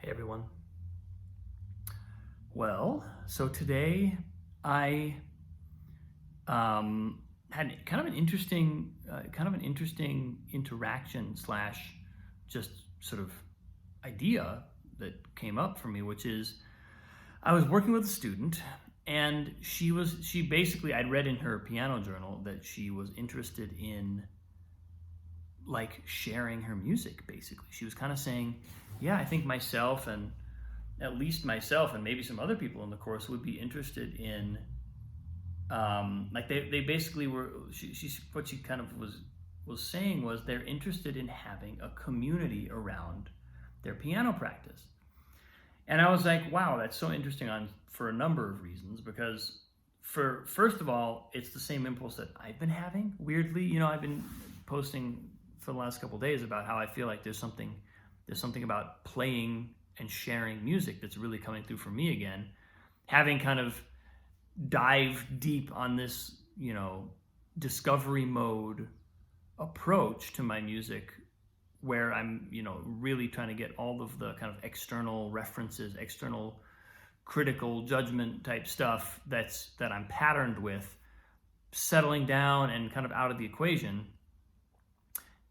Hey everyone. Well, so today I had kind of an interesting interaction slash just sort of idea that came up for me, which is I was working with a student, and she basically, I'd read in her piano journal that she was interested in like sharing her music. Basically, she was kind of saying, yeah, I think myself and at least myself and maybe some other people in the course would be interested in like they basically were she what she kind of was saying was they're interested in having a community around their piano practice. And I was like, wow, that's so interesting for a number of reasons, because first of all, it's the same impulse that I've been having. Weirdly, I've been posting for the last couple of days about how I feel like there's something about playing and sharing music that's really coming through for me again. Having kind of dived deep on this, discovery mode approach to my music, where I'm, really trying to get all of the kind of external references, external critical judgment type stuff that I'm patterned with, settling down and kind of out of the equation.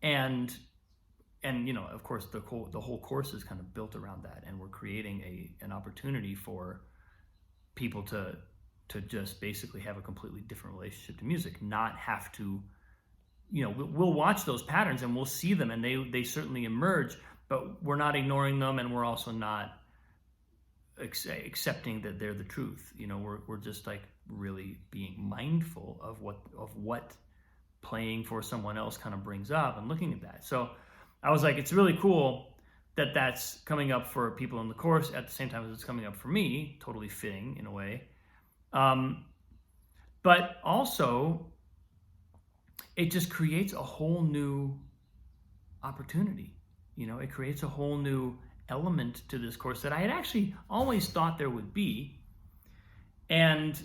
And of course, the whole course is kind of built around that, and we're creating an opportunity for people to just basically have a completely different relationship to music, not have to, we'll watch those patterns and we'll see them, and they certainly emerge, but we're not ignoring them, and we're also not accepting that they're the truth. We're just like really being mindful of what playing for someone else kind of brings up and looking at that. So I was like, it's really cool that that's coming up for people in the course at the same time as it's coming up for me, totally fitting in a way. But also, it just creates a whole new opportunity. It creates a whole new element to this course that I had actually always thought there would be, and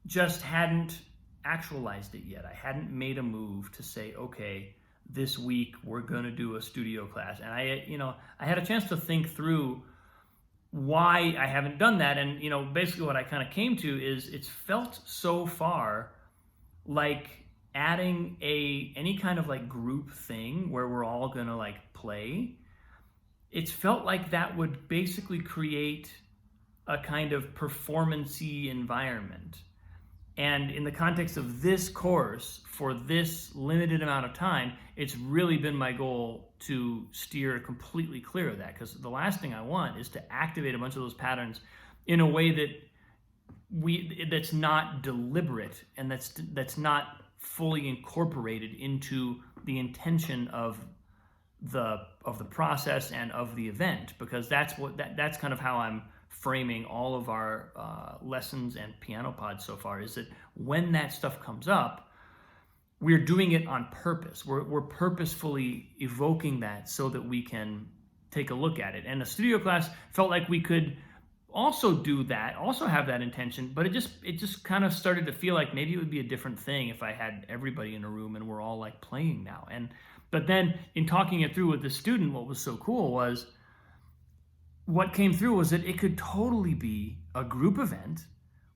just hadn't actualized it yet. I hadn't made a move to say, okay, this week we're going to do a studio class. And I had a chance to think through why I haven't done that. And, basically what I kind of came to is it's felt so far like adding any kind of like group thing where we're all going to like play. It's felt like that would basically create a kind of performance-y environment. And in the context of this course, for this limited amount of time, it's really been my goal to steer completely clear of that, because the last thing I want is to activate a bunch of those patterns in a way that's not deliberate, and that's not fully incorporated into the intention of the process and of the event, because that's kind of how I'm framing all of our lessons and piano pods so far, is that when that stuff comes up, we're doing it on purpose. We're purposefully evoking that so that we can take a look at it. And a studio class felt like we could also do that, also have that intention, but it just kind of started to feel like maybe it would be a different thing if I had everybody in a room and we're all like playing now. But then in talking it through with the student, what was so cool was what came through was that it could totally be a group event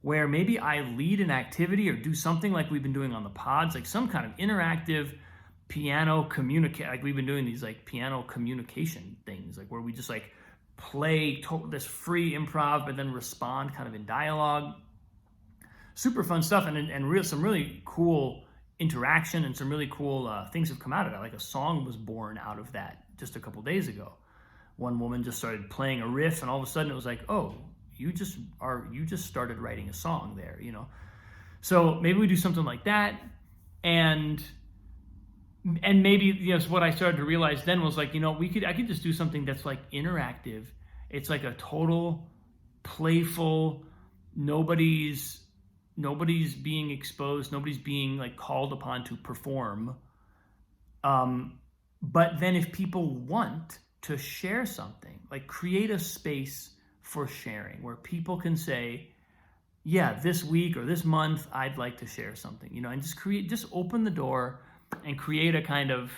where maybe I lead an activity or do something like we've been doing on the pods, like some kind of interactive piano communicate. Like we've been doing these like piano communication things, like where we just like play this free improv, but then respond kind of in dialogue. Super fun stuff, and some really cool interaction, and some really cool things have come out of that. Like a song was born out of that just a couple days ago. One woman just started playing a riff, and all of a sudden it was like, oh, you just started writing a song there, So maybe we do something like that, and maybe what I started to realize then was like, I could just do something that's like interactive. It's like a total playful, nobody's being exposed, nobody's being like called upon to perform. But then if people want to share something, like create a space for sharing where people can say, yeah, this week or this month, I'd like to share something, and just open the door and create a kind of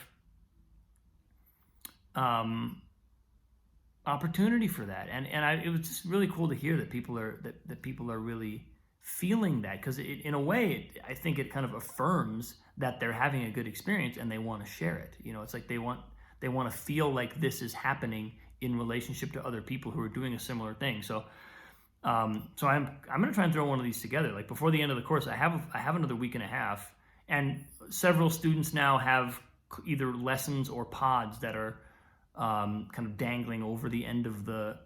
opportunity for that, and it was just really cool to hear that people are that people are really feeling that, because in a way I think it kind of affirms that they're having a good experience and they want to share it. It's like they want to feel like this is happening in relationship to other people who are doing a similar thing. So so I'm going to try and throw one of these together. Like before the end of the course, I have another week and a half, and several students now have either lessons or pods that are kind of dangling over the end of the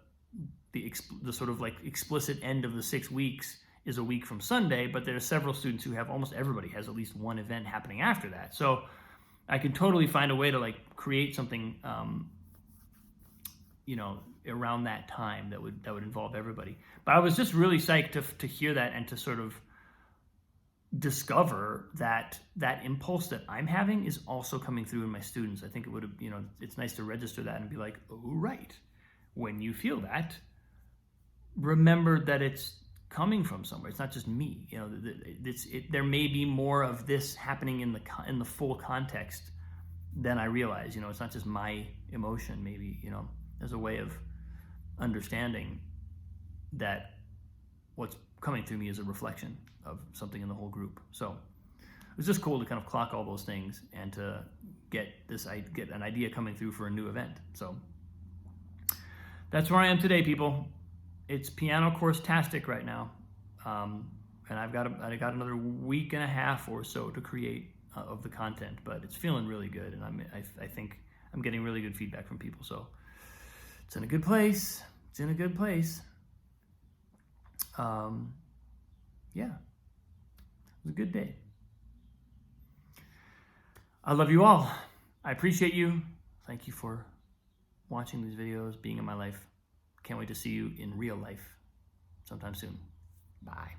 sort of like explicit end of the 6 weeks is a week from Sunday. But there are several students who have, almost everybody has at least one event happening after that. So I can totally find a way to like create something, around that time that would involve everybody. But I was just really psyched to hear that, and to sort of discover that impulse that I'm having is also coming through in my students. I think it would have, it's nice to register that and be like, oh, right. When you feel that, remember that it's coming from somewhere. It's not just me. There may be more of this happening in the full context than I realize. It's not just my emotion. Maybe there's a way of understanding that what's coming through me is a reflection of something in the whole group. So it was just cool to kind of clock all those things and to get an idea coming through for a new event. So that's where I am today, people. It's piano course-tastic right now, and I got another week and a half or so to create of the content, but it's feeling really good, and I think I'm getting really good feedback from people. So it's in a good place. Yeah, it was a good day. I love you all. I appreciate you. Thank you for watching these videos, being in my life. Can't wait to see you in real life sometime soon. Bye.